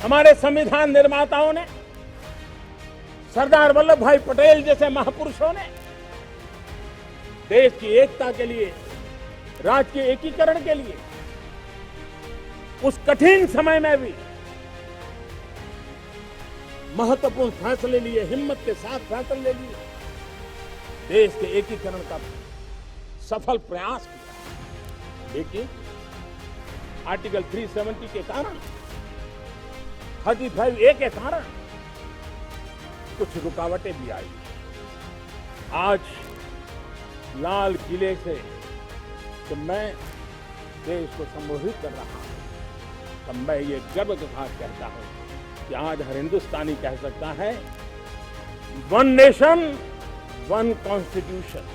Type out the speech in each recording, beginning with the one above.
हमारे संविधान निर्माताओं ने, सरदार वल्लभ भाई पटेल जैसे महापुरुषों ने देश की एकता के लिए, राज्य के एकीकरण के लिए उस कठिन समय में भी महत्वपूर्ण फैसले लिए, हिम्मत के साथ फैसले लिए, देश के एकीकरण का सफल प्रयास किया। लेकिन आर्टिकल 370 के कारण, 35A के कारण कुछ रुकावटें भी आई। आज लाल किले से जब मैं देश को संबोधित कर रहा हूं, तब मैं ये गर्व के साथ कहता हूं कि आज हर हिंदुस्तानी कह सकता है, वन नेशन वन कॉन्स्टिट्यूशन।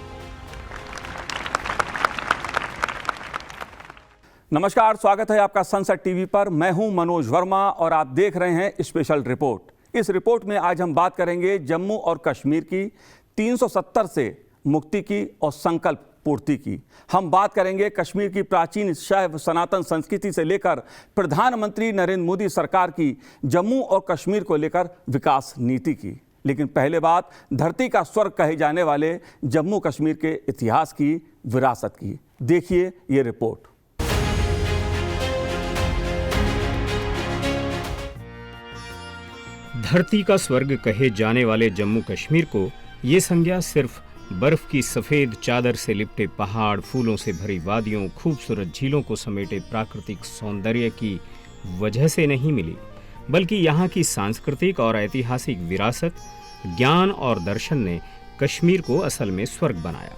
नमस्कार, स्वागत है आपका सनसेट टीवी पर। मैं हूं मनोज वर्मा और आप देख रहे हैं स्पेशल रिपोर्ट। इस रिपोर्ट में आज हम बात करेंगे जम्मू और कश्मीर की 370 से मुक्ति की और संकल्प पूर्ति की। हम बात करेंगे कश्मीर की प्राचीन शैव सनातन संस्कृति से लेकर प्रधानमंत्री नरेंद्र मोदी सरकार की जम्मू और कश्मीर को लेकर विकास नीति की। लेकिन पहले बात धरती का स्वर्ग कहे जाने वाले जम्मू कश्मीर के इतिहास की, विरासत की। देखिए ये रिपोर्ट। धरती का स्वर्ग कहे जाने वाले जम्मू कश्मीर को ये संज्ञा सिर्फ बर्फ की सफेद चादर से लिपटे पहाड़, फूलों से भरी वादियों, खूबसूरत झीलों को समेटे प्राकृतिक सौंदर्य की वजह से नहीं मिली, बल्कि यहाँ की सांस्कृतिक और ऐतिहासिक विरासत, ज्ञान और दर्शन ने कश्मीर को असल में स्वर्ग बनाया।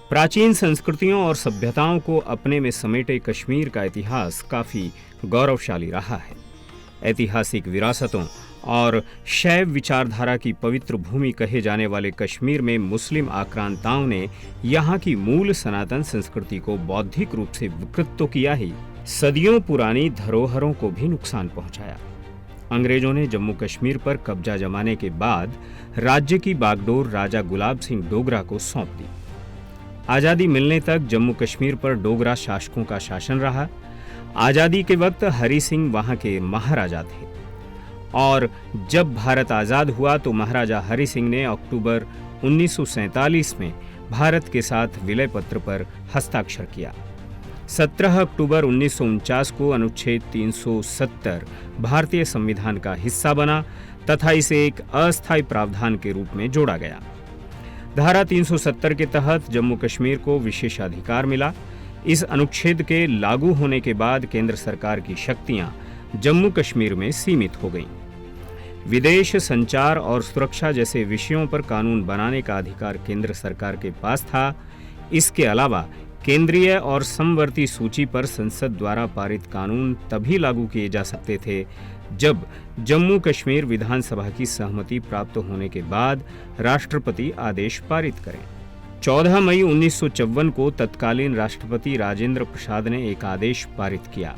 प्राचीन संस्कृतियों और सभ्यताओं को अपने में समेटे कश्मीर का इतिहास काफी गौरवशाली रहा है। ऐतिहासिक विरासतों और शैव विचारधारा की पवित्र भूमि कहे जाने वाले कश्मीर में मुस्लिम आक्रांताओं ने यहाँ की मूल सनातन संस्कृति को बौद्धिक रूप से विकृत तो किया ही, सदियों पुरानी धरोहरों को भी नुकसान पहुंचाया। अंग्रेजों ने जम्मू कश्मीर पर कब्जा जमाने के बाद राज्य की बागडोर राजा गुलाब सिंह डोगरा को सौंप दी। आजादी मिलने तक जम्मू कश्मीर पर डोगरा शासकों का शासन रहा। आजादी के वक्त हरि सिंह वहां के महाराजा थे और जब भारत आजाद हुआ तो महाराजा हरि सिंह ने अक्टूबर 1947 में भारत के साथ विलय पत्र पर हस्ताक्षर किया। 17 अक्टूबर 1949 को अनुच्छेद 370 भारतीय संविधान का हिस्सा बना तथा इसे एक अस्थायी प्रावधान के रूप में जोड़ा गया। धारा 370 के तहत जम्मू कश्मीर को विशेषाधिकार मिला। इस अनुच्छेद के लागू होने के बाद केंद्र सरकार की शक्तियां जम्मू कश्मीर में सीमित हो गईं। विदेश, संचार और सुरक्षा जैसे विषयों पर कानून बनाने का अधिकार केंद्र सरकार के पास था। इसके अलावा केंद्रीय और समवर्ती सूची पर संसद द्वारा पारित कानून तभी लागू किए जा सकते थे जब जम्मू कश्मीर विधानसभा की सहमति प्राप्त होने के बाद राष्ट्रपति आदेश पारित करें। 14 मई 1954 को तत्कालीन राष्ट्रपति राजेंद्र प्रसाद ने एक आदेश पारित किया।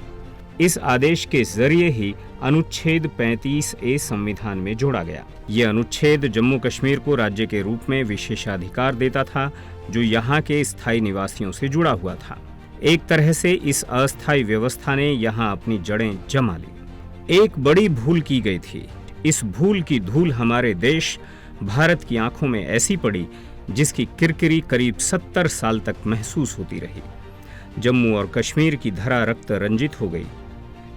इस आदेश के जरिए ही अनुच्छेद 35A संविधान में जोड़ा गया। यह अनुच्छेद जम्मू कश्मीर को राज्य के रूप में विशेषाधिकार देता था जो यहाँ के स्थायी निवासियों से जुड़ा हुआ था। एक तरह से इस अस्थायी व्यवस्था ने यहाँ अपनी जड़ें जमा ली। एक बड़ी भूल की गई थी। इस भूल की धूल हमारे देश भारत की आंखों में ऐसी पड़ी जिसकी किरकिरी करीब 70 साल तक महसूस होती रही। जम्मू और कश्मीर की धरा रक्त रंजित हो गई।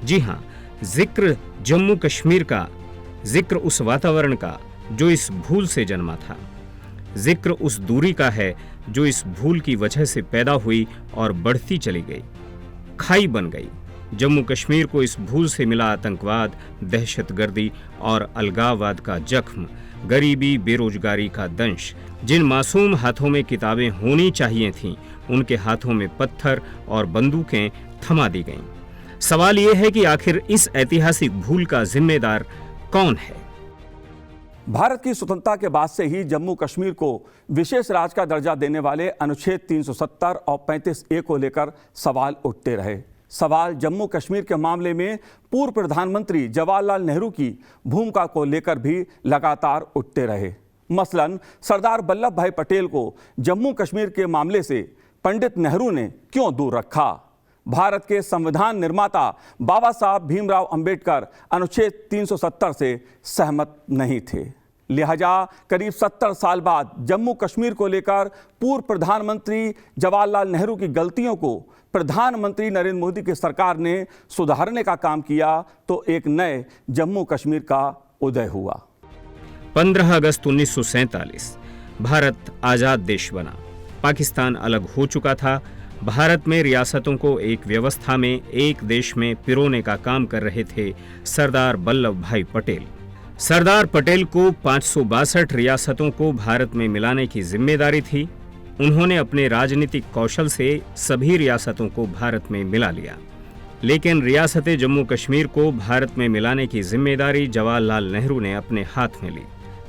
जी हाँ, जिक्र जम्मू कश्मीर का, जिक्र उस वातावरण का जो इस भूल से जन्मा था, जिक्र उस दूरी का है जो इस भूल की वजह से पैदा हुई और बढ़ती चली गई, खाई बन गई। जम्मू कश्मीर को इस भूल से मिला आतंकवाद, दहशतगर्दी और अलगाववाद का जख्म, गरीबी, बेरोजगारी का दंश। जिन मासूम हाथों में किताबें होनी चाहिए थीं, उनके हाथों में पत्थर और बंदूकें थमा दी गईं। सवाल यह है कि आखिर इस ऐतिहासिक भूल का जिम्मेदार कौन है? भारत की स्वतंत्रता के बाद से ही जम्मू कश्मीर को विशेष राज्य का दर्जा देने वाले अनुच्छेद 370 और 35A को लेकर सवाल उठते रहे। सवाल जम्मू कश्मीर के मामले में पूर्व प्रधानमंत्री जवाहरलाल नेहरू की भूमिका को लेकर भी लगातार उठते रहे। मसलन सरदार वल्लभ भाई पटेल को जम्मू कश्मीर के मामले से पंडित नेहरू ने क्यों दूर रखा? भारत के संविधान निर्माता बाबा साहब भीमराव अंबेडकर अनुच्छेद 370 से सहमत नहीं थे। लिहाजा करीब 70 साल बाद जम्मू कश्मीर को लेकर पूर्व प्रधानमंत्री जवाहरलाल नेहरू की गलतियों को प्रधानमंत्री नरेंद्र मोदी की सरकार ने सुधारने का काम किया तो एक नए जम्मू कश्मीर का उदय हुआ। 15 अगस्त 1947 भारत आजाद देश बना। पाकिस्तान अलग हो चुका था। भारत में रियासतों को एक व्यवस्था में, एक देश में पिरोने का काम कर रहे थे सरदार वल्लभ भाई पटेल। सरदार पटेल को 562 रियासतों को भारत में मिलाने की जिम्मेदारी थी। उन्होंने अपने राजनीतिक कौशल से सभी रियासतों को भारत में मिला लिया, लेकिन रियासत जम्मू कश्मीर को भारत में मिलाने की जिम्मेदारी जवाहरलाल नेहरू ने अपने हाथ में ली।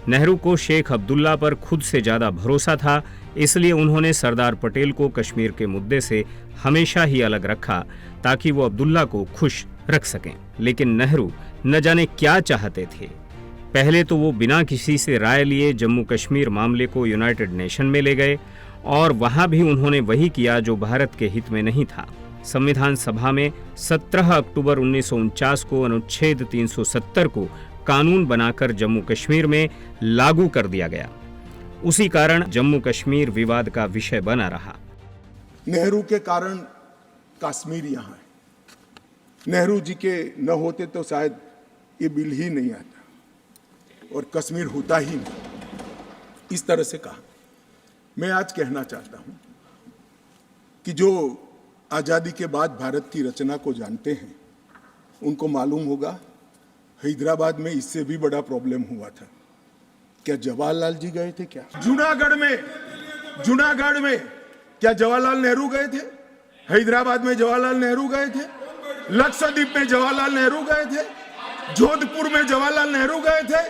नेहरू को शेख अब्दुल्ला पर खुद से ज्यादा भरोसा था, इसलिए उन्होंने सरदार पटेल को कश्मीर के मुद्दे से हमेशा ही अलग रखा ताकि वो अब्दुल्ला को खुश रख सकें। लेकिन नेहरू न जाने क्या चाहते थे। पहले तो वो बिना किसी से राय लिए जम्मू कश्मीर मामले को यूनाइटेड नेशन में ले गए और वहां भी उन्होंने वही किया जो भारत के हित में नहीं था। संविधान सभा में 17 अक्टूबर 1949 को अनुच्छेद 370 को कानून बनाकर जम्मू कश्मीर में लागू कर दिया गया। उसी कारण जम्मू कश्मीर विवाद का विषय बना रहा। नेहरू के कारण कश्मीर यहाँ है। नेहरू जी के न होते तो शायद ये बिल ही नहीं आता और कश्मीर होता ही नहीं। इस तरह से कहा। मैं आज कहना चाहता हूं कि जो आजादी के बाद भारत की रचना को जानते हैं उनको मालूम होगा हैदराबाद में इससे भी बड़ा प्रॉब्लम हुआ था। क्या जवाहरलाल जी गए थे? क्या जूनागढ़ में क्या जवाहरलाल नेहरू गए थे? हैदराबाद में जवाहरलाल नेहरू गए थे? लक्षद्वीप में जवाहरलाल नेहरू गए थे? जोधपुर में जवाहरलाल नेहरू गए थे?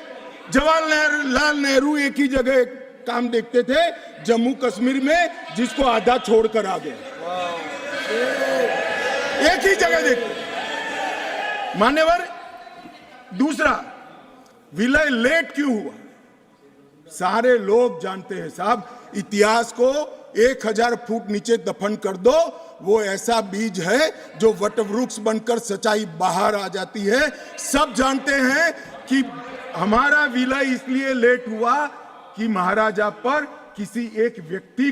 जवाहरलाल नेहरू एक ही जगह काम देखते थे, जम्मू कश्मीर में, जिसको आधा छोड़कर आ गए। एक ही जगह देखते। मान्यवर, दूसरा, विलय लेट क्यों हुआ? सारे लोग जानते हैं साहब, इतिहास को 1000 फुट नीचे दफन कर दो, वो ऐसा बीज है जो वटवृक्ष बनकर सच्चाई बाहर आ जाती है। सब जानते हैं कि हमारा विलय इसलिए लेट हुआ कि महाराजा पर किसी एक व्यक्ति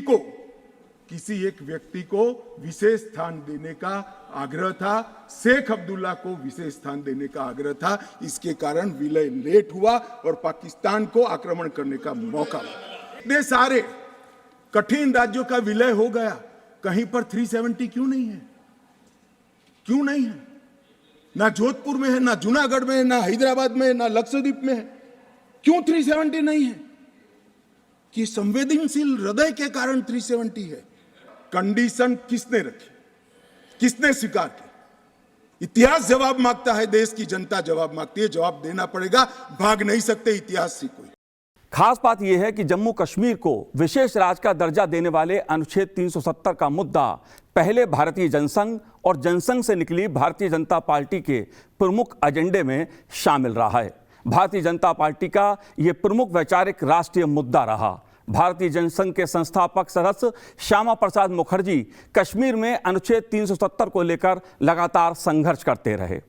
को विशेष स्थान देने का आग्रह था। शेख अब्दुल्ला को विशेष स्थान देने का आग्रह था। इसके कारण विलय लेट हुआ और पाकिस्तान को आक्रमण करने का मौका मिला। इतने सारे कठिन राज्यों का विलय हो गया, कहीं पर 370 क्यों नहीं है? क्यों नहीं है? ना जोधपुर में है, ना जूनागढ़ में है, ना हैदराबाद में है, ना लक्षद्वीप में है। क्यों 370 नहीं है? कि संवेदनशील हृदय के कारण 370 है। कंडीशन किसने रखी? किसने स्वीकार की? इतिहास जवाब मांगता है, देश की जनता जवाब मांगती है। जवाब देना पड़ेगा, भाग नहीं सकते इतिहास से कोई। खास बात यह है कि जम्मू कश्मीर को विशेष राज्य का दर्जा देने वाले अनुच्छेद 370 का मुद्दा पहले भारतीय जनसंघ और जनसंघ से निकली भारतीय जनता पार्टी के प्रमुख एजेंडे में शामिल रहा है। भारतीय जनता पार्टी का यह प्रमुख वैचारिक राष्ट्रीय मुद्दा रहा। भारतीय जनसंघ के संस्थापक सदस्य श्यामा प्रसाद मुखर्जी कश्मीर में अनुच्छेद 370 को लेकर लगातार संघर्ष करते रहे।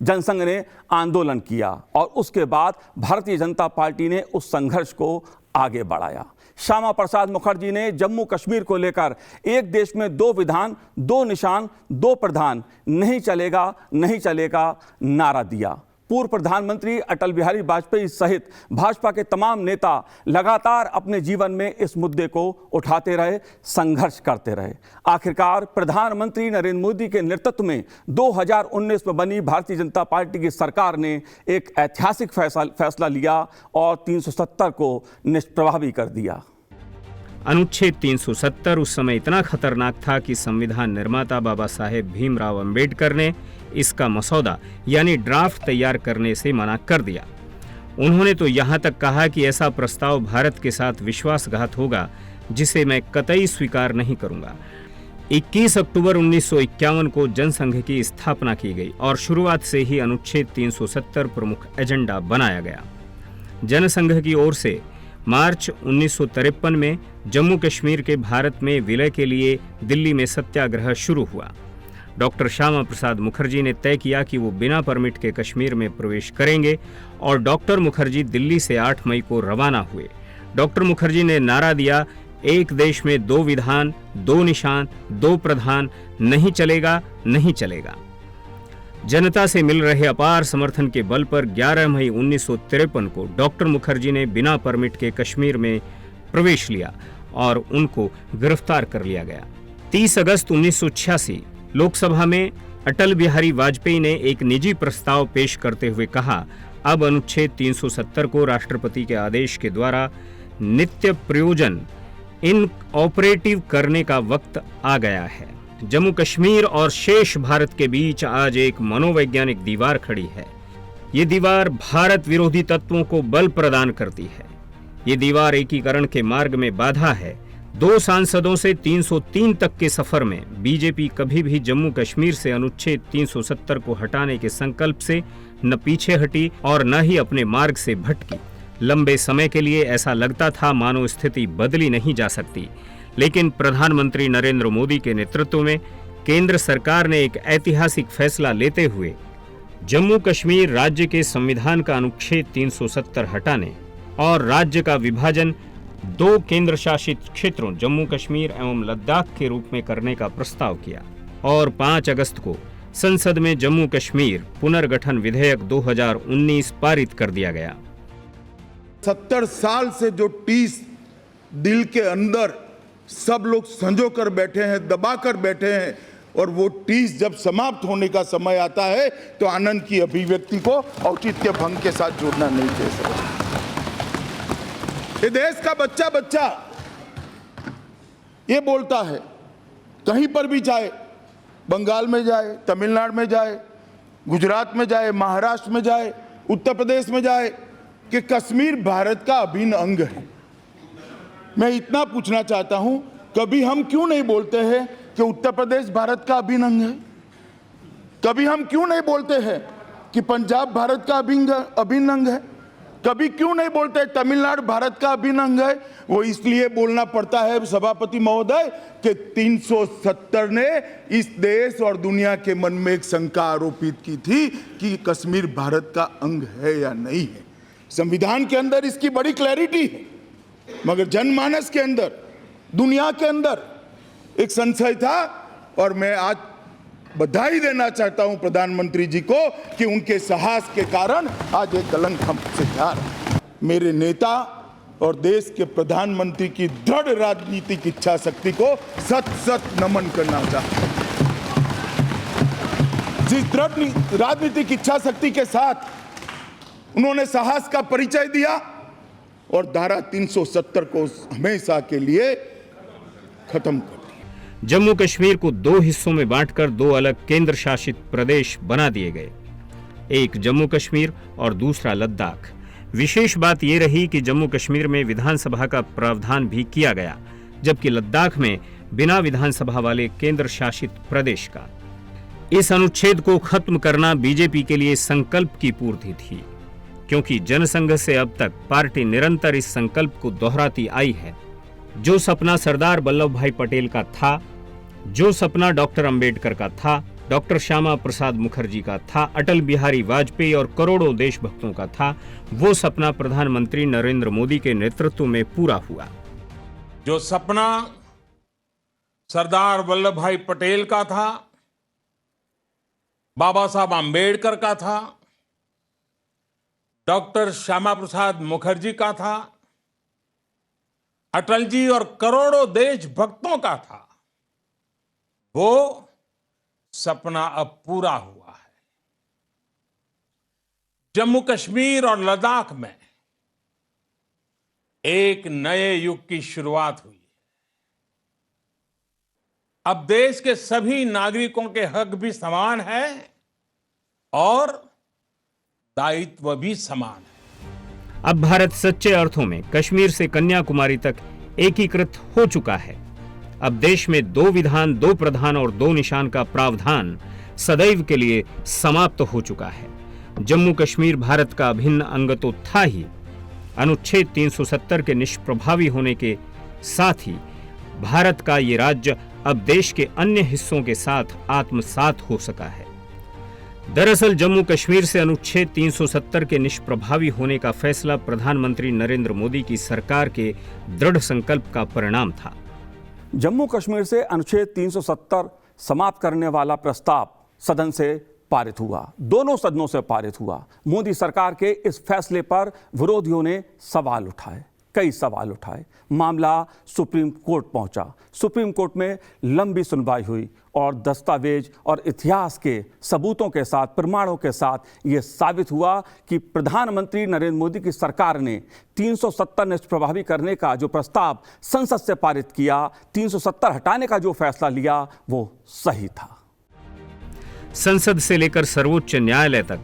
जनसंघ ने आंदोलन किया और उसके बाद भारतीय जनता पार्टी ने उस संघर्ष को आगे बढ़ाया। श्यामा प्रसाद मुखर्जी ने जम्मू कश्मीर को लेकर एक देश में 2 विधान, 2 निशान, 2 प्रधान, नहीं चलेगा नारा दिया। पूर्व प्रधानमंत्री अटल बिहारी वाजपेयी सहित भाजपा के तमाम नेता लगातार अपने जीवन में इस मुद्दे को उठाते रहे, संघर्ष करते रहे। आखिरकार प्रधानमंत्री नरेंद्र मोदी के नेतृत्व में 2019 में बनी भारतीय जनता पार्टी की सरकार ने एक ऐतिहासिक फैसला लिया और 370 को निष्प्रभावी कर दिया। अनुच्छेद 370 उस समय इतना खतरनाक था कि संविधान निर्माता बाबा साहेब भीमराव अंबेडकर ने इसका मसौदा यानी ड्राफ्ट तैयार करने से मना कर दिया। उन्होंने तो यहां तक कहा कि ऐसा प्रस्ताव भारत के साथ विश्वासघात होगा जिसे मैं कतई स्वीकार नहीं करूंगा। 21 अक्टूबर 1951 को जनसंघ की स्थापना की गई और शुरुआत से ही अनुच्छेद 370 प्रमुख एजेंडा बनाया गया। जनसंघ की ओर से मार्च 1953 में जम्मू कश्मीर के भारत में विलय के लिए दिल्ली में सत्याग्रह शुरू हुआ। डॉक्टर श्यामा प्रसाद मुखर्जी ने तय किया कि वो बिना परमिट के कश्मीर में प्रवेश करेंगे और डॉक्टर मुखर्जी दिल्ली से 8 मई को रवाना हुए। डॉक्टर मुखर्जी ने नारा दिया, एक देश में 2 विधान, 2 निशान, 2 प्रधान, नहीं चलेगा, नहीं चलेगा। जनता से मिल रहे अपार समर्थन के बल पर 11 मई 1953 को डॉक्टर मुखर्जी ने बिना परमिट के कश्मीर में प्रवेश लिया और उनको गिरफ्तार कर लिया गया। 30 अगस्त 1986 लोकसभा में अटल बिहारी वाजपेयी ने एक निजी प्रस्ताव पेश करते हुए कहा, अब अनुच्छेद 370 को राष्ट्रपति के आदेश के द्वारा नित्य प्रयोजन इन ऑपरेटिव करने का वक्त आ गया है। जम्मू कश्मीर और शेष भारत के बीच आज एक मनोवैज्ञानिक दीवार खड़ी है। ये दीवार भारत विरोधी तत्वों को बल प्रदान करती है। ये दीवार एकीकरण के मार्ग में बाधा है। 2 सांसदों से 303 तक के सफर में बीजेपी कभी भी जम्मू कश्मीर से अनुच्छेद 370 को हटाने के संकल्प से न पीछे हटी और न ही अपने मार्ग से भटकी। लंबे समय के लिए ऐसा लगता था मानो स्थिति बदली नहीं जा सकती, लेकिन प्रधानमंत्री नरेंद्र मोदी के नेतृत्व में केंद्र सरकार ने एक ऐतिहासिक फैसला लेते हुए जम्मू कश्मीर राज्य के संविधान का अनुच्छेद 370 हटाने और राज्य का विभाजन 2 केंद्र शासित क्षेत्रों जम्मू कश्मीर एवं लद्दाख के रूप में करने का प्रस्ताव किया और 5 अगस्त को संसद में जम्मू कश्मीर पुनर्गठन विधेयक 2019 पारित कर दिया गया। 70 साल से जो टीस दिल के अंदर सब लोग संजो कर बैठे हैं, दबा कर बैठे हैं, और वो टीस जब समाप्त होने का समय आता है तो आनंद की अभिव्यक्ति को औचित्य भंग के साथ जोड़ना नहीं चाहिए। ये देश का बच्चा बच्चा ये बोलता है, कहीं पर भी जाए, बंगाल में जाए, तमिलनाडु में जाए, गुजरात में जाए, महाराष्ट्र में जाए, उत्तर प्रदेश में जाए, कि कश्मीर भारत का अभिन्न अंग है। मैं इतना पूछना चाहता हूं, कभी हम क्यों नहीं बोलते हैं कि उत्तर प्रदेश भारत का अभिन्न अंग है? कभी हम क्यों नहीं बोलते हैं कि पंजाब भारत का अभिन्न अंग है? कभी क्यों नहीं बोलते तमिलनाडु भारत का अभिन्न अंग है? वो इसलिए बोलना पड़ता है सभापति महोदय कि 370 ने इस देश और दुनिया के मन में एक शंका आरोपित की थी कि कश्मीर भारत का अंग है या नहीं है। संविधान के अंदर इसकी बड़ी क्लैरिटी है, मगर जनमानस के अंदर, दुनिया के अंदर एक संशय था। और मैं आज बधाई देना चाहता हूं प्रधानमंत्री जी को कि उनके साहस के कारण आज एक कलंक हमसे जा रहा है। मेरे नेता और देश के प्रधानमंत्री की दृढ़ राजनीतिक इच्छा शक्ति को सत सत नमन करना चाहता हूं। जिस दृढ़ राजनीतिक इच्छा शक्ति के साथ उन्होंने साहस का परिचय दिया और धारा 370 को हमेशा के लिए खत्म कर दिया। जम्मू कश्मीर को 2 हिस्सों में बांटकर 2 अलग केंद्र शासित प्रदेश बना दिए गए, एक जम्मू कश्मीर और दूसरा लद्दाख। विशेष बात यह रही कि जम्मू कश्मीर में विधानसभा का प्रावधान भी किया गया, जबकि लद्दाख में बिना विधानसभा वाले केंद्र शासित प्रदेश का। इस अनुच्छेद को खत्म करना बीजेपी के लिए संकल्प की पूर्ति थी, क्योंकि जनसंघ से अब तक पार्टी निरंतर इस संकल्प को दोहराती आई है। जो सपना सरदार वल्लभ भाई पटेल का था, जो सपना डॉक्टर अंबेडकर का था, डॉक्टर श्यामा प्रसाद मुखर्जी का था, अटल बिहारी वाजपेयी और करोड़ों देशभक्तों का था, वो सपना प्रधानमंत्री नरेंद्र मोदी के नेतृत्व में पूरा हुआ। जो सपना सरदार वल्लभ भाई पटेल का था, बाबा साहब अंबेडकर का था, डॉक्टर श्यामा प्रसाद मुखर्जी का था, अटल जी और करोड़ों देशभक्तों का था, वो सपना अब पूरा हुआ है। जम्मू कश्मीर और लद्दाख में एक नए युग की शुरुआत हुई। अब देश के सभी नागरिकों के हक भी समान है और दायित्व भी समान है। अब भारत सच्चे अर्थों में कश्मीर से कन्याकुमारी तक एकीकृत हो चुका है। अब देश में 2 विधान, 2 प्रधान और 2 निशान का प्रावधान सदैव के लिए समाप्त हो चुका है। जम्मू कश्मीर भारत का अभिन्न अंग तो था ही, अनुच्छेद 370 के निष्प्रभावी होने के साथ ही भारत का ये राज्य अब देश के अन्य हिस्सों के साथ आत्मसात हो सका है। दरअसल जम्मू कश्मीर से अनुच्छेद 370 के निष्प्रभावी होने का फैसला प्रधानमंत्री नरेंद्र मोदी की सरकार के दृढ़ संकल्प का परिणाम था। जम्मू कश्मीर से अनुच्छेद 370 समाप्त करने वाला प्रस्ताव सदन से पारित हुआ, दोनों सदनों से पारित हुआ। मोदी सरकार के इस फैसले पर विरोधियों ने सवाल उठाए, कई सवाल उठाए। मामला सुप्रीम कोर्ट पहुंचा। सुप्रीम कोर्ट में लंबी सुनवाई हुई और दस्तावेज और इतिहास के सबूतों के साथ, प्रमाणों के साथ यह साबित हुआ कि प्रधानमंत्री नरेंद्र मोदी की सरकार ने 370 निष्प्रभावी करने का जो प्रस्ताव संसद से पारित किया, 370 हटाने का जो फैसला लिया, वो सही था। संसद से लेकर सर्वोच्च न्यायालय तक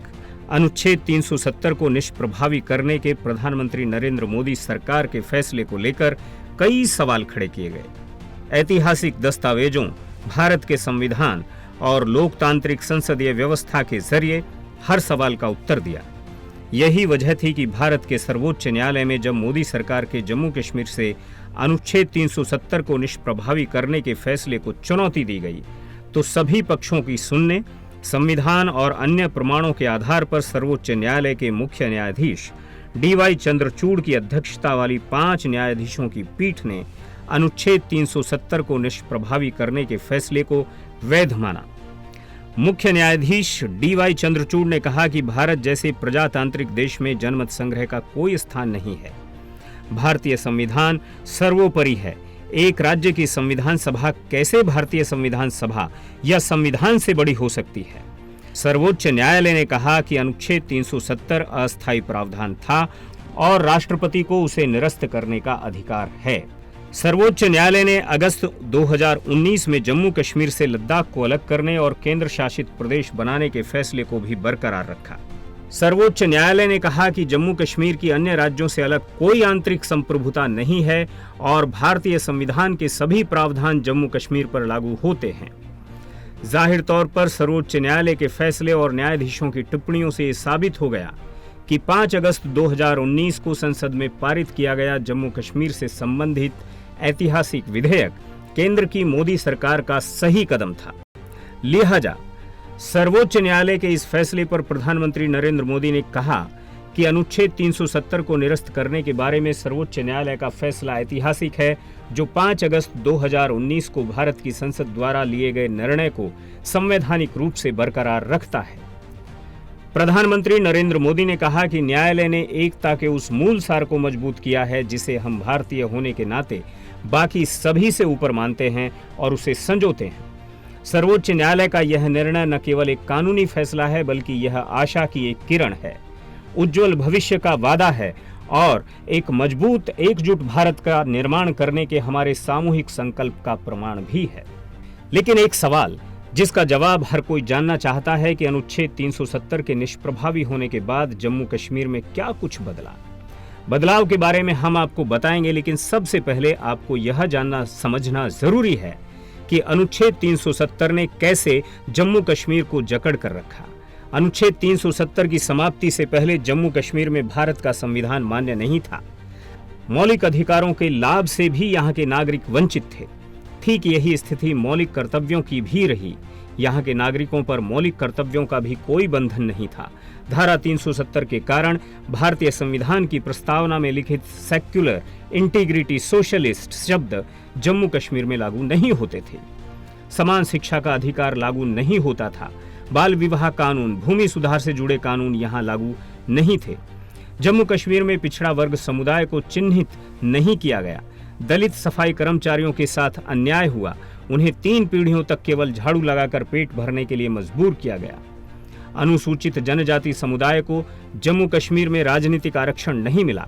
अनुच्छेद 370 को निष्प्रभावी करने के प्रधानमंत्री नरेंद्र मोदी सरकार के फैसले को लेकर कई सवाल खड़े किए गए। ऐतिहासिक दस्तावेजों, भारत के संविधान और लोकतांत्रिक संसदीय व्यवस्था के जरिए हर सवाल का उत्तर दिया। यही वजह थी कि भारत के सर्वोच्च न्यायालय में जब मोदी सरकार के जम्मू कश्मीर से अनुच्छेद 370 को निष्प्रभावी करने के फैसले को चुनौती दी गई, तो सभी पक्षों की सुनने संविधान और अन्य प्रमाणों के आधार पर सर्वोच्च न्यायालय के मुख्य न्यायाधीश DY चंद्रचूड़ की अध्यक्षता वाली 5 न्यायाधीशों की पीठ ने अनुच्छेद 370 को निष्प्रभावी करने के फैसले को वैध माना। मुख्य न्यायाधीश DY चंद्रचूड़ ने कहा कि भारत जैसे प्रजातांत्रिक देश में जनमत संग्रह का कोई स्थान नहीं है। भारतीय संविधान सर्वोपरि है। एक राज्य की संविधान सभा कैसे भारतीय संविधान सभा या संविधान से बड़ी हो सकती है? सर्वोच्च न्यायालय ने कहा कि अनुच्छेद 370 अस्थायी प्रावधान था और राष्ट्रपति को उसे निरस्त करने का अधिकार है। सर्वोच्च न्यायालय ने अगस्त 2019 में जम्मू कश्मीर से लद्दाख को अलग करने और केंद्र शासित प्रदेश बनाने के फैसले को भी बरकरार रखा। सर्वोच्च न्यायालय ने कहा कि जम्मू कश्मीर की अन्य राज्यों से अलग कोई आंतरिक संप्रभुता नहीं है और भारतीय संविधान के सभी प्रावधान जम्मू कश्मीर पर लागू होते हैं। जाहिर तौर पर सर्वोच्च न्यायालय के फैसले और न्यायाधीशों की टिप्पणियों से ये साबित हो गया कि 5 अगस्त 2019 को संसद में पारित किया गया जम्मू कश्मीर से संबंधित ऐतिहासिक विधेयक केंद्र की मोदी सरकार का सही कदम था। लिहाजा सर्वोच्च न्यायालय के इस फैसले पर प्रधानमंत्री नरेंद्र मोदी ने कहा कि अनुच्छेद 370 को निरस्त करने के बारे में सर्वोच्च न्यायालय का फैसला ऐतिहासिक है, जो 5 अगस्त 2019 को भारत की संसद द्वारा लिए गए निर्णय को संवैधानिक रूप से बरकरार रखता है। प्रधानमंत्री नरेंद्र मोदी ने कहा कि न्यायालय ने एकता के उस मूल सार को मजबूत किया है जिसे हम भारतीय होने के नाते बाकी सभी से ऊपर मानते हैं और उसे संजोते हैं। सर्वोच्च न्यायालय का यह निर्णय न केवल एक कानूनी फैसला है, बल्कि यह आशा की एक किरण है, उज्जवल भविष्य का वादा है और एक मजबूत एकजुट भारत का निर्माण करने के हमारे सामूहिक संकल्प का प्रमाण भी है। लेकिन एक सवाल जिसका जवाब हर कोई जानना चाहता है कि अनुच्छेद 370 के निष्प्रभावी होने के बाद जम्मू कश्मीर में क्या कुछ बदला। बदलाव के बारे में हम आपको बताएंगे, लेकिन सबसे पहले आपको यह जानना समझना जरूरी है कि अनुच्छेद 370 ने कैसे जम्मू कश्मीर को जकड़ कर रखा। अनुच्छेद 370 की समाप्ति से पहले जम्मू कश्मीर में भारत का संविधान मान्य नहीं था। मौलिक अधिकारों के लाभ से भी यहाँ के नागरिक वंचित थे। ठीक यही स्थिति मौलिक कर्तव्यों की भी रही। यहाँ के नागरिकों पर मौलिक कर्तव्यों का भी कोई बंधन नहीं था। धारा 370 के कारण भारतीय संविधान की प्रस्तावना में लिखित सेक्युलर, इंटीग्रिटी, सोशलिस्ट शब्द जम्मू कश्मीर में लागू नहीं होते थे। समान शिक्षा का अधिकार लागू नहीं होता था। बाल विवाह कानून, भूमि सुधार से जुड़े कानून यहाँ लागू नहीं थे। जम्मू कश्मीर में पिछड़ा वर्ग समुदाय को चिन्हित नहीं किया गया। दलित सफाई कर्मचारियों के साथ अन्याय हुआ। उन्हें 3 पीढ़ियों तक केवल झाड़ू लगाकर पेट भरने के लिए मजबूर किया गया। अनुसूचित जनजाति समुदाय को जम्मू कश्मीर में राजनीतिक आरक्षण नहीं मिला।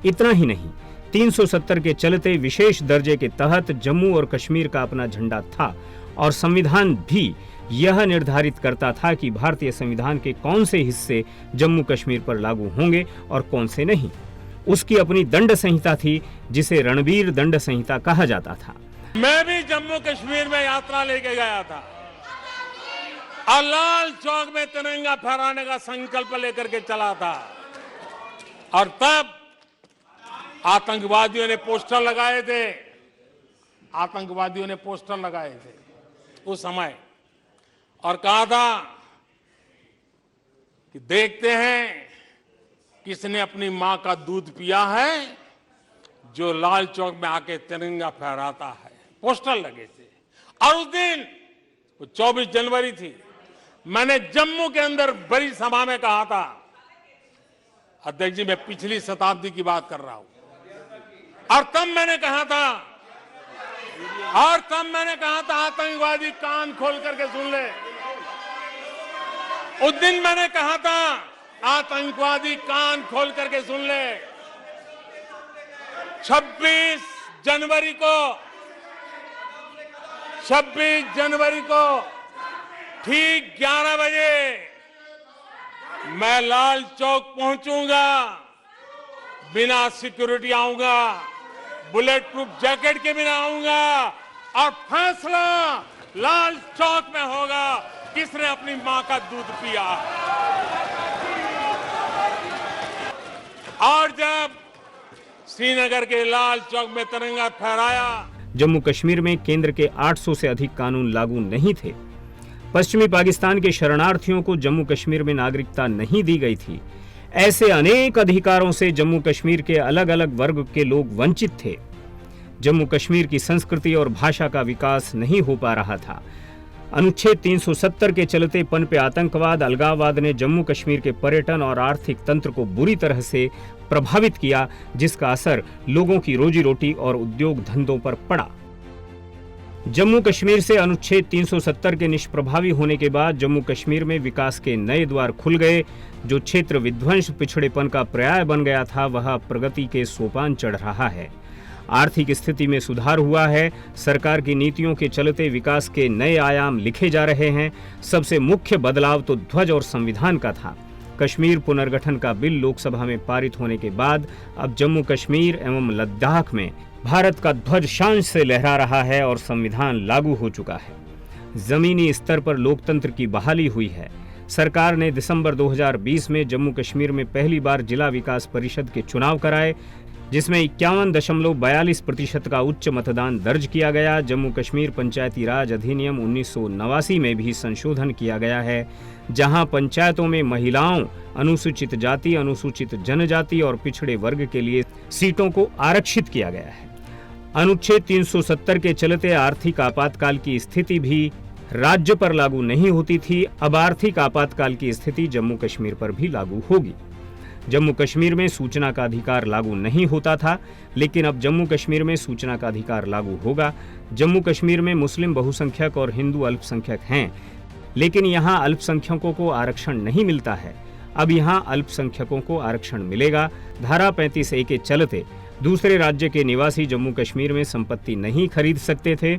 इतना ही नहीं, 370 के चलते विशेष दर्जे के तहत जम्मू और कश्मीर का अपना झंडा था और संविधान भी यह निर्धारित करता था कि भारतीय संविधान के कौन से हिस्से जम्मू कश्मीर पर लागू होंगे और कौन से नहीं। उसकी अपनी दंड संहिता थी, जिसे रणबीर दंड संहिता कहा जाता था। मैं भी जम्मू कश्मीर में यात्रा लेके गया था और लाल चौक में तिरंगा फहराने का संकल्प लेकर के चला था, और तब आतंकवादियों ने पोस्टर लगाए थे, आतंकवादियों ने पोस्टर लगाए थे उस समय और कहा था कि देखते हैं किसने अपनी मां का दूध पिया है जो लाल चौक में आके तिरंगा फहराता है। पोस्टर लगे थे और उस दिन 24 जनवरी थी। मैंने जम्मू के अंदर बड़ी सभा में कहा था, अध्यक्ष जी मैं पिछली शताब्दी की बात कर रहा हूं, और तब मैंने कहा था आतंकवादी कान खोल करके सुन ले। उस दिन मैंने कहा था आतंकवादी कान खोल करके सुन ले। 26 जनवरी को ठीक 11 बजे मैं लाल चौक पहुंचूंगा, बिना सिक्योरिटी आऊंगा, बुलेट प्रूफ जैकेट के बिना आऊंगा और फैसला लाल चौक में होगा किसने अपनी मां का दूध पिया। और जब श्रीनगर के लाल चौक में तिरंगा फहराया। जम्मू कश्मीर में केंद्र के 800 से अधिक कानून लागू नहीं थे। पश्चिमी पाकिस्तान के शरणार्थियों को जम्मू कश्मीर में नागरिकता नहीं दी गई थी। ऐसे अनेक अधिकारों से जम्मू कश्मीर के अलग अलग वर्ग के लोग वंचित थे। जम्मू कश्मीर की संस्कृति और भाषा का विकास नहीं हो पा रहा था। अनुच्छेद 370 के चलते पनपे आतंकवाद, अलगाववाद ने जम्मू कश्मीर के पर्यटन और आर्थिक तंत्र को बुरी तरह से प्रभावित किया, जिसका असर लोगों की रोजी रोटी और उद्योग धंधों पर पड़ा। जम्मू कश्मीर से अनुच्छेद 370 के निष्प्रभावी होने के बाद जम्मू कश्मीर में विकास के नए द्वार खुल गए। जो क्षेत्र विध्वंस पिछड़ेपन का पर्याय बन गया था, वह प्रगति के सोपान चढ़ रहा है। आर्थिक स्थिति में सुधार हुआ है। सरकार की नीतियों के चलते विकास के नए आयाम लिखे जा रहे हैं। सबसे मुख्य बदलाव तो ध्वज और संविधान का था। कश्मीर पुनर्गठन का बिल लोकसभा में पारित होने के बाद अब जम्मू कश्मीर एवं लद्दाख में भारत का ध्वज शान से लहरा रहा है और संविधान लागू हो चुका है। जमीनी स्तर पर लोकतंत्र की बहाली हुई है। सरकार ने दिसंबर 2020 में जम्मू कश्मीर में पहली बार जिला विकास परिषद के चुनाव कराए, जिसमें 51.42% का उच्च मतदान दर्ज किया गया। जम्मू कश्मीर पंचायती राज अधिनियम 1989 में भी संशोधन किया गया है, जहां पंचायतों में महिलाओं, अनुसूचित जाति, अनुसूचित जनजाति और पिछड़े वर्ग के लिए सीटों को आरक्षित किया गया है। अनुच्छेद 370 के चलते आर्थिक आपातकाल की स्थिति भी राज्य पर लागू नहीं होती थी। अब आर्थिक आपातकाल की स्थिति जम्मू कश्मीर पर भी लागू होगी। जम्मू कश्मीर में सूचना का अधिकार लागू नहीं होता था, लेकिन अब जम्मू कश्मीर में सूचना का अधिकार लागू होगा। जम्मू कश्मीर में मुस्लिम बहुसंख्यक और हिंदू अल्पसंख्यक हैं, लेकिन यहाँ अल्पसंख्यकों को आरक्षण नहीं मिलता है। अब यहाँ अल्पसंख्यकों को आरक्षण मिलेगा। धारा 35A के चलते दूसरे राज्य के निवासी जम्मू कश्मीर में संपत्ति नहीं खरीद सकते थे।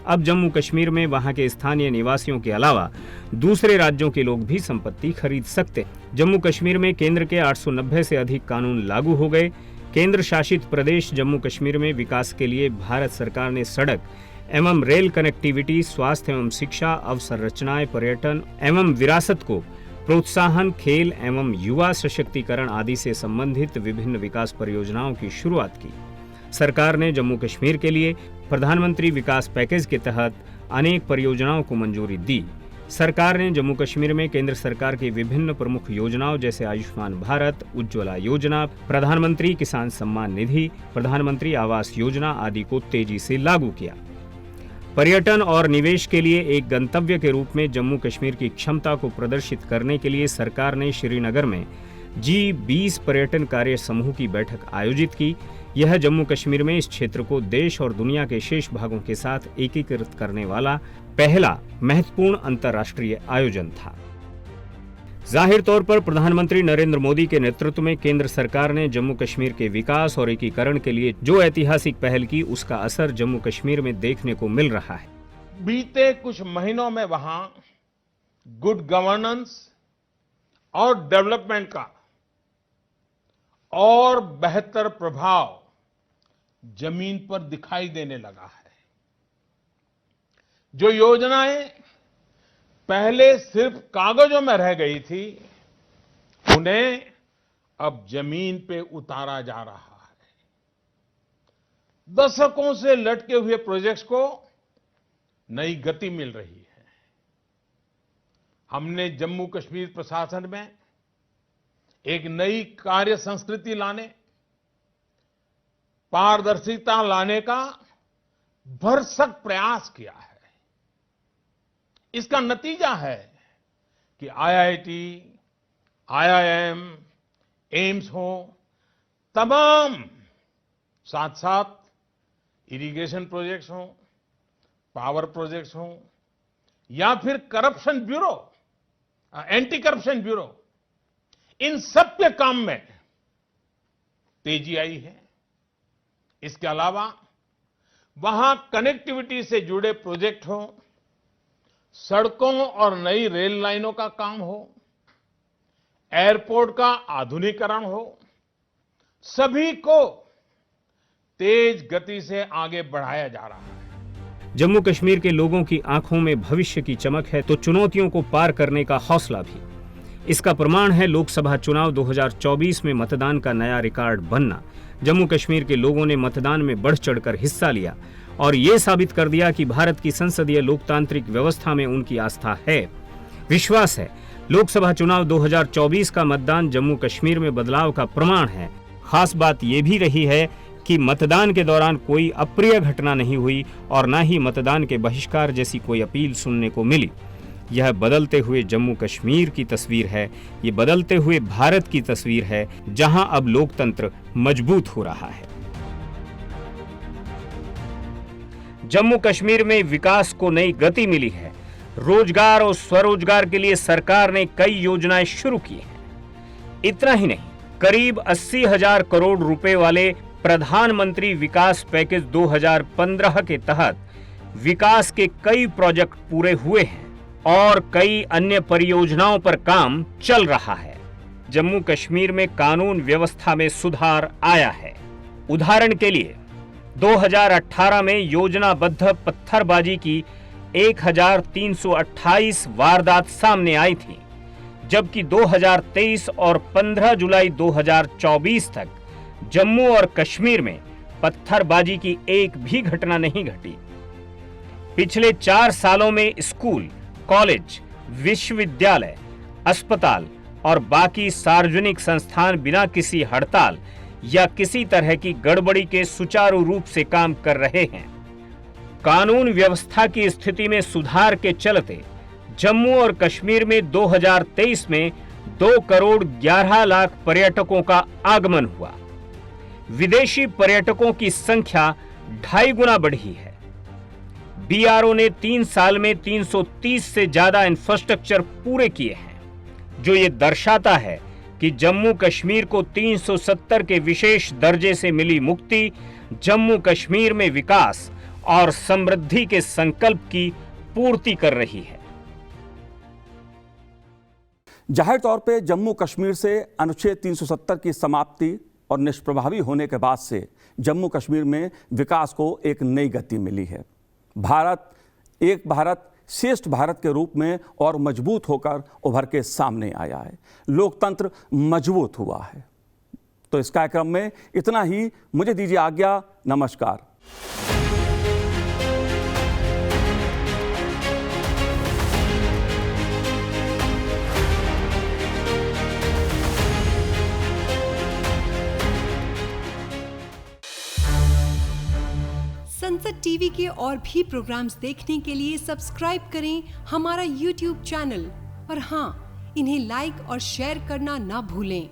अब जम्मू कश्मीर में वहां के स्थानीय निवासियों के अलावा दूसरे राज्यों के लोग भी संपत्ति खरीद सकते। जम्मू कश्मीर में केंद्र के 890 से अधिक कानून लागू हो गए। केंद्र शासित प्रदेश जम्मू कश्मीर में विकास के लिए भारत सरकार ने सड़क एवं रेल कनेक्टिविटी, स्वास्थ्य एवं शिक्षा, अवसंरचनाएं, पर्यटन एवं विरासत को प्रोत्साहन, खेल एवं युवा सशक्तिकरण आदि से संबंधित विभिन्न विकास परियोजनाओं की शुरुआत की। सरकार ने जम्मू कश्मीर के लिए प्रधानमंत्री विकास पैकेज के तहत अनेक परियोजनाओं को मंजूरी दी। सरकार ने जम्मू कश्मीर में केंद्र सरकार की विभिन्न प्रमुख योजनाओं जैसे आयुष्मान भारत, उज्ज्वला योजना, प्रधानमंत्री किसान सम्मान निधि, प्रधानमंत्री आवास योजना आदि को तेजी से लागू किया। पर्यटन और निवेश के लिए एक गंतव्य के रूप में जम्मू कश्मीर की क्षमता को प्रदर्शित करने के लिए सरकार ने श्रीनगर में G20 पर्यटन कार्य समूह की बैठक आयोजित की। यह जम्मू कश्मीर में इस क्षेत्र को देश और दुनिया के शेष भागों के साथ एकीकृत करने वाला पहला महत्वपूर्ण अंतर्राष्ट्रीय आयोजन था। जाहिर तौर पर प्रधानमंत्री नरेंद्र मोदी के नेतृत्व में केंद्र सरकार ने जम्मू कश्मीर के विकास और एकीकरण के लिए जो ऐतिहासिक पहल की, उसका असर जम्मू कश्मीर में देखने को मिल रहा है। बीते कुछ महीनों में वहां गुड गवर्नेंस और डेवलपमेंट का और बेहतर प्रभाव जमीन पर दिखाई देने लगा है। जो योजनाएं पहले सिर्फ कागजों में रह गई थी, उन्हें अब जमीन पे उतारा जा रहा है। दशकों से लटके हुए प्रोजेक्ट्स को नई गति मिल रही है। हमने जम्मू कश्मीर प्रशासन में एक नई कार्य संस्कृति लाने, पारदर्शिता लाने का भरसक प्रयास किया है। इसका नतीजा है कि आईआईटी, आईआईएम, एम्स हो, तमाम साथ साथ इरिगेशन प्रोजेक्ट्स हो, पावर प्रोजेक्ट्स हो या फिर corruption bureau, anti corruption bureau, इन सब के काम में तेजी आई है। इसके अलावा वहां कनेक्टिविटी से जुड़े प्रोजेक्ट हो, सड़कों और नई रेल लाइनों का काम हो, एयरपोर्ट का आधुनिकीकरण हो, सभी को तेज गति से आगे बढ़ाया जा रहा है। जम्मू कश्मीर के लोगों की आंखों में भविष्य की चमक है तो चुनौतियों को पार करने का हौसला भी। इसका प्रमाण है लोकसभा चुनाव 2024 में मतदान का नया रिकॉर्ड बनना। जम्मू कश्मीर के लोगों ने मतदान में बढ़ चढ़कर हिस्सा लिया और ये साबित कर दिया कि भारत की संसदीय लोकतांत्रिक व्यवस्था में उनकी आस्था है, विश्वास है। लोकसभा चुनाव 2024 का मतदान जम्मू कश्मीर में बदलाव का प्रमाण है। खास बात यह भी रही है कि मतदान के दौरान कोई अप्रिय घटना नहीं हुई और न ही मतदान के बहिष्कार जैसी कोई अपील सुनने को मिली। यह बदलते हुए जम्मू कश्मीर की तस्वीर है, ये बदलते हुए भारत की तस्वीर है, जहां अब लोकतंत्र मजबूत हो रहा है। जम्मू कश्मीर में विकास को नई गति मिली है। रोजगार और स्वरोजगार के लिए सरकार ने कई योजनाएं शुरू की हैं। इतना ही नहीं, करीब 80,000 करोड़ रुपए वाले प्रधानमंत्री विकास पैकेज 2015 के तहत विकास के कई प्रोजेक्ट पूरे हुए हैं और कई अन्य परियोजनाओं पर काम चल रहा है। जम्मू कश्मीर में कानून व्यवस्था में सुधार आया है। उदाहरण के लिए 2018 में योजनाबद्ध पत्थरबाजी की 1328 वारदात सामने आई थी, जबकि 2023 और 15 जुलाई 2024 तक जम्मू और कश्मीर में पत्थरबाजी की एक भी घटना नहीं घटी। पिछले 4 सालों में स्कूल, कॉलेज, विश्वविद्यालय, अस्पताल और बाकी सार्वजनिक संस्थान बिना किसी हड़ताल या किसी तरह की गड़बड़ी के सुचारू रूप से काम कर रहे हैं। कानून व्यवस्था की स्थिति में सुधार के चलते जम्मू और कश्मीर में 2023 में 2 करोड़ 11 लाख पर्यटकों का आगमन हुआ। विदेशी पर्यटकों की संख्या 2.5 गुना बढ़ी है। बीआरओ ने 3 साल में 330 से ज्यादा इंफ्रास्ट्रक्चर पूरे किए हैं, जो ये दर्शाता है कि जम्मू कश्मीर को 370 के विशेष दर्जे से मिली मुक्ति जम्मू कश्मीर में विकास और समृद्धि के संकल्प की पूर्ति कर रही है। जाहिर तौर पे जम्मू कश्मीर से अनुच्छेद 370 की समाप्ति और निष्प्रभावी होने के बाद से जम्मू कश्मीर में विकास को एक नई गति मिली है। भारत एक भारत श्रेष्ठ भारत के रूप में और मजबूत होकर उभर के सामने आया है। लोकतंत्र मजबूत हुआ है। तो इस कार्यक्रम में इतना ही। मुझे दीजिए आज्ञा। नमस्कार। संसद टीवी के और भी प्रोग्राम्स देखने के लिए सब्सक्राइब करें हमारा YouTube चैनल और हाँ, इन्हें लाइक और शेयर करना ना भूलें।